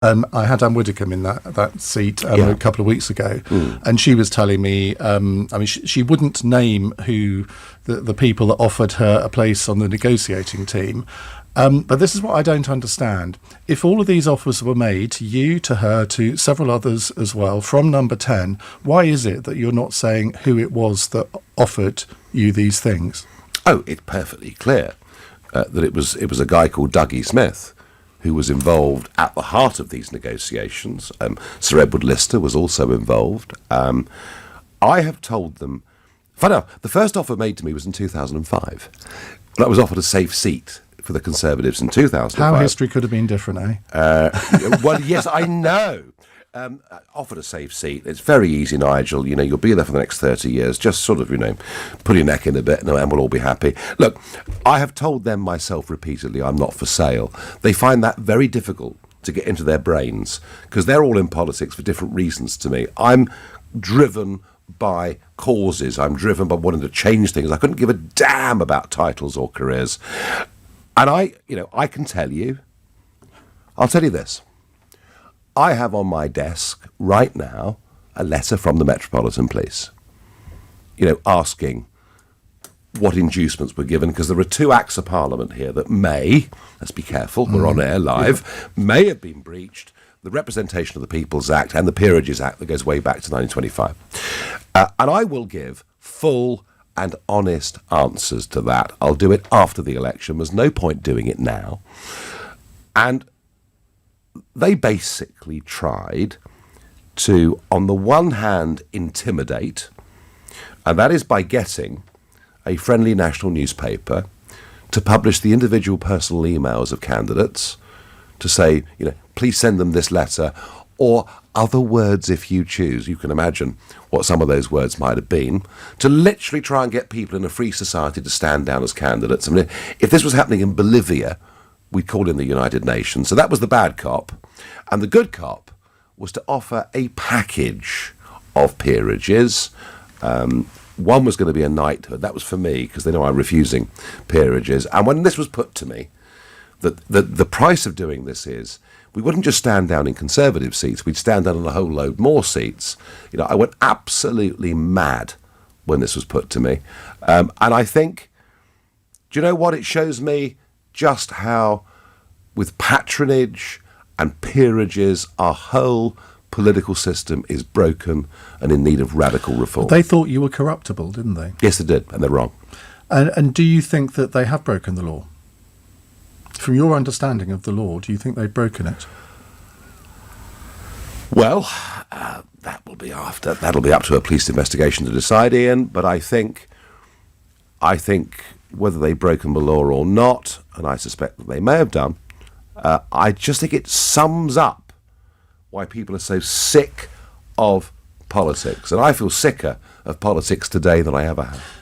I had Anne Widdecombe in that seat a couple of weeks ago, and she was telling me, she wouldn't name who the people that offered her a place on the negotiating team, but this is what I don't understand. If all of these offers were made to you, to her, to several others as well, from number 10, why is it that you're not saying who it was that offered you these things? Oh, it's perfectly clear that it was a guy called Dougie Smith who was involved at the heart of these negotiations. Sir Edward Lister was also involved. I have told them... Funny enough, the first offer made to me was in 2005. I was offered a safe seat for the Conservatives in 2005. How history could have been different, eh? Well, yes, I know. Offered a safe seat. It's very easy, Nigel. You'll be there for the next 30 years. Just sort of, put your neck in a bit and we'll all be happy. Look, I have told them myself repeatedly I'm not for sale. They find that very difficult to get into their brains because they're all in politics for different reasons to me. I'm driven by causes. I'm driven by wanting to change things. I couldn't give a damn about titles or careers. And I can tell you, I'll tell you this. I have on my desk right now a letter from the Metropolitan Police, asking what inducements were given, because there are two acts of Parliament here that let's be careful, we're on air live, may have been breached, the Representation of the People's Act and the Peerages Act that goes way back to 1925. And I will give full and honest answers to that. I'll do it after the election. There's no point doing it now. And they basically tried to, on the one hand, intimidate, and that is by getting a friendly national newspaper to publish the individual personal emails of candidates to say, please send them this letter, or other words if you choose. You can imagine what some of those words might have been, to literally try and get people in a free society to stand down as candidates. I mean, if this was happening in Bolivia, we'd call in the United Nations. So that was the bad cop. And the good cop was to offer a package of peerages. One was going to be a knighthood. That was for me, because they know I'm refusing peerages. And when this was put to me, the price of doing this is, we wouldn't just stand down in Conservative seats, we'd stand down on a whole load more seats. I went absolutely mad when this was put to me. And I think, do you know what? It shows me just how, with patronage and peerages, our whole political system is broken and in need of radical reform. They thought you were corruptible, didn't they? Yes, they did, and they're wrong. And do you think that they have broken the law? From your understanding of the law, do you think they've broken it? Well, that'll be up to a police investigation to decide, Ian. But I think whether they've broken the law or not, and I suspect that they may have done, I just think it sums up why people are so sick of politics. And I feel sicker of politics today than I ever have.